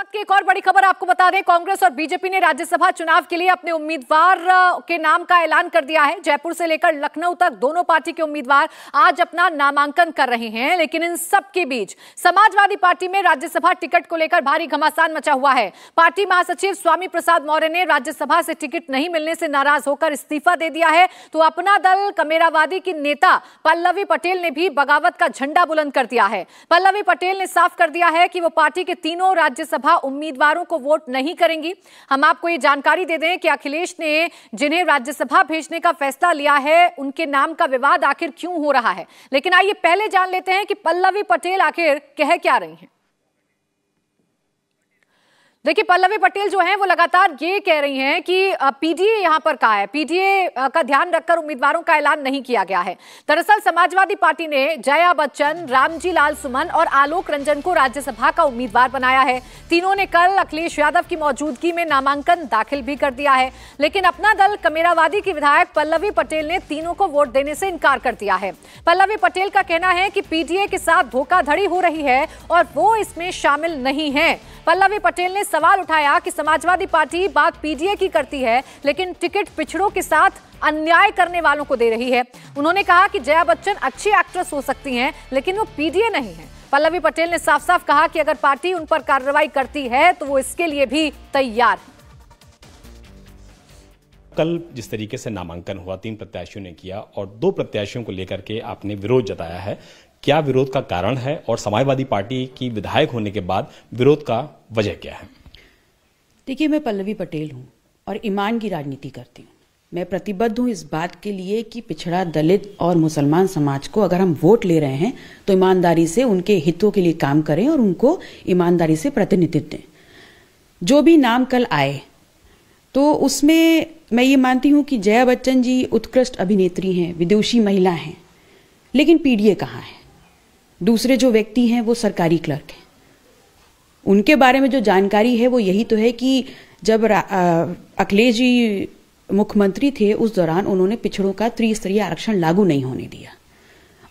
वक्त की एक और बड़ी खबर आपको बता दें, कांग्रेस और बीजेपी ने राज्यसभा चुनाव के लिए अपने उम्मीदवार के नाम का ऐलान कर दिया है। जयपुर से लेकर लखनऊ तक दोनों पार्टी के उम्मीदवार आज अपना नामांकन कर रहे हैं। लेकिन इन सब के बीच समाजवादी पार्टी में राज्यसभा टिकट को लेकर भारी घमासान मचा हुआ है। पार्टी महासचिव स्वामी प्रसाद मौर्य ने राज्यसभा से टिकट नहीं मिलने से नाराज होकर इस्तीफा दे दिया है, तो अपना दल कमेरावादी की नेता पल्लवी पटेल ने भी बगावत का झंडा बुलंद कर दिया है। पल्लवी पटेल ने साफ कर दिया है कि वो पार्टी के तीनों राज्यसभा उम्मीदवारों को वोट नहीं करेंगी। हम आपको ये जानकारी दे दें कि अखिलेश ने जिन्हें राज्यसभा भेजने का फैसला लिया है, उनके नाम का विवाद आखिर क्यों हो रहा है। लेकिन आइए पहले जान लेते हैं कि पल्लवी पटेल आखिर कह क्या रही हैं। देखिए, पल्लवी पटेल जो हैं वो लगातार ये कह रही हैं कि पीडीए यहां पर कहा है, पीडीए का ध्यान रखकर उम्मीदवारों का ऐलान नहीं किया गया है। दरअसल समाजवादी पार्टी ने जया बच्चन, रामजी लाल सुमन और आलोक रंजन को राज्यसभा का उम्मीदवार बनाया है। तीनों ने कल अखिलेश यादव की मौजूदगी में नामांकन दाखिल भी कर दिया है। लेकिन अपना दल कमेरावादी की विधायक पल्लवी पटेल ने तीनों को वोट देने से इनकार कर दिया है। पल्लवी पटेल का कहना है कि पीडीए के साथ धोखाधड़ी हो रही है और वो इसमें शामिल नहीं है। पल्लवी पटेल ने सवाल उठाया कि समाजवादी पार्टी बात पीडीए की करती है, लेकिन टिकट पिछड़ों के साथ अन्याय करने वालों को दे रही है। उन्होंने कहा कि जया बच्चन अच्छी एक्ट्रेस हो सकती हैं, लेकिन वो पीडीए नहीं है। पल्लवी पटेल ने साफ साफ कहा कि अगर पार्टी उन पर कार्रवाई करती है तो वो इसके लिए भी तैयार है। कल जिस तरीके से नामांकन हुआ, 3 प्रत्याशियों ने किया और 2 प्रत्याशियों को लेकर के आपने विरोध जताया है, क्या विरोध का कारण है और समाजवादी पार्टी की विधायक होने के बाद विरोध का वजह क्या है? देखिए, मैं पल्लवी पटेल हूं और ईमान की राजनीति करती हूं। मैं प्रतिबद्ध हूं इस बात के लिए कि पिछड़ा, दलित और मुसलमान समाज को अगर हम वोट ले रहे हैं तो ईमानदारी से उनके हितों के लिए काम करें और उनको ईमानदारी से प्रतिनिधित्व दें। जो भी नाम कल आए तो उसमें मैं ये मानती हूं कि जया बच्चन जी उत्कृष्ट अभिनेत्री हैं, विदुषी महिला हैं, लेकिन पीडीए कहाँ है? दूसरे जो व्यक्ति हैं वो सरकारी क्लर्क हैं। उनके बारे में जो जानकारी है वो यही तो है कि जब अखिलेश जी मुख्यमंत्री थे उस दौरान उन्होंने पिछड़ों का त्रिस्तरीय आरक्षण लागू नहीं होने दिया।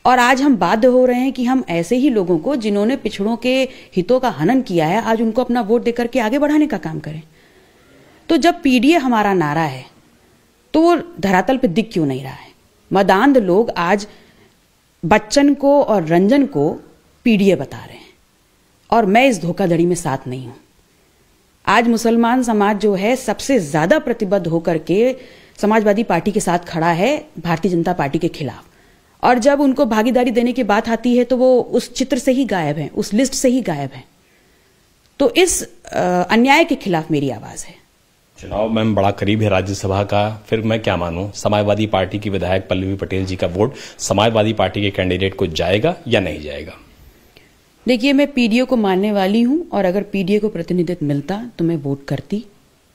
और आज हम बाध्य हो रहे हैं कि हम ऐसे ही लोगों को जिन्होंने पिछड़ों के हितों का हनन किया है, आज उनको अपना वोट देकर के आगे बढ़ाने का काम करें। तो जब पीडीए हमारा नारा है तो वो धरातल पे दिख क्यों नहीं रहा है? मदांध लोग आज बच्चन को और रंजन को पीडीए बता रहे हैं और मैं इस धोखाधड़ी में साथ नहीं हूं। आज मुसलमान समाज जो है सबसे ज्यादा प्रतिबद्ध होकर के समाजवादी पार्टी के साथ खड़ा है भारतीय जनता पार्टी के खिलाफ, और जब उनको भागीदारी देने की बात आती है तो वो उस चित्र से ही गायब है, उस लिस्ट से ही गायब है। तो इस अन्याय के खिलाफ मेरी आवाज है। चुनाव में बड़ा करीब है राज्यसभा का, फिर मैं क्या मानूं, समाजवादी पार्टी की विधायक पल्लवी पटेल जी का वोट समाजवादी पार्टी के कैंडिडेट को जाएगा या नहीं जाएगा? देखिए, मैं पीडीए को मानने वाली हूं और अगर पीडीए को प्रतिनिधित्व मिलता तो मैं वोट करती।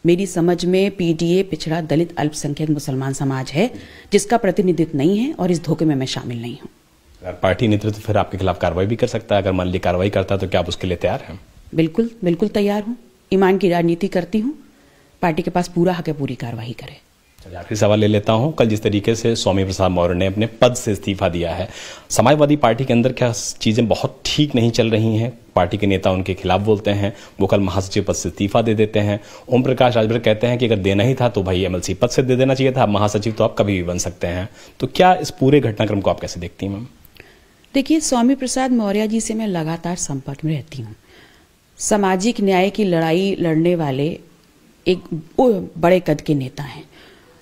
मेरी समझ में पीडीए पिछड़ा, दलित, अल्पसंख्यक मुसलमान समाज है जिसका प्रतिनिधित्व नहीं है और इस धोखे में मैं शामिल नहीं हूं। अगर पार्टी नेतृत्व फिर आपके खिलाफ कार्रवाई भी कर सकता है, अगर मान ली कार्रवाई करता है तो क्या आप उसके लिए तैयार हैं? बिल्कुल बिल्कुल तैयार हूं। ईमान की राजनीति करती हूं, पार्टी के पास पूरा हक है पूरी कार्रवाई करे। आखिरी सवाल ले लेता हूं, कल जिस तरीके से स्वामी प्रसाद मौर्य ने अपने पद से इस्तीफा दिया है, समाजवादी पार्टी के अंदर क्या चीजें बहुत ठीक नहीं चल रही हैं? पार्टी के नेता उनके खिलाफ बोलते हैं, वो कल महासचिव पद से इस्तीफा दे देते हैं। ओम प्रकाश राजभर कहते हैं कि अगर देना ही था तो भाई एमएलसी पद से दे देना चाहिए था, महासचिव तो आप कभी भी बन सकते हैं। तो क्या इस पूरे घटनाक्रम को आप कैसे देखती हैं मैम? देखिए, स्वामी प्रसाद मौर्य जी से मैं लगातार संपर्क में रहती हूँ। सामाजिक न्याय की लड़ाई लड़ने वाले एक बड़े कद के नेता हैं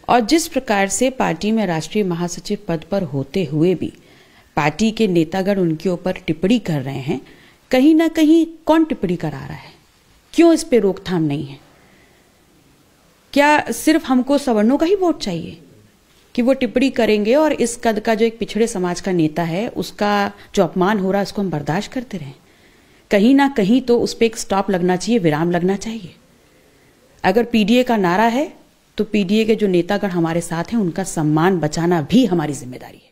और जिस प्रकार से पार्टी में राष्ट्रीय महासचिव पद पर होते हुए भी पार्टी के नेतागण उनके ऊपर टिप्पणी कर रहे हैं, कहीं ना कहीं कौन टिप्पणी करा रहा है? क्यों इस पे रोकथाम नहीं है? क्या सिर्फ हमको सवर्णों का ही वोट चाहिए कि वो टिप्पणी करेंगे और इस कद का जो एक पिछड़े समाज का नेता है उसका जो अपमान हो रहा है उसको हम बर्दाश्त करते रहें? कहीं ना कहीं तो उस पर एक स्टॉप लगना चाहिए, विराम लगना चाहिए। अगर पीडीए का नारा है तो पीडीए के जो नेतागण हमारे साथ हैं उनका सम्मान बचाना भी हमारी जिम्मेदारी है।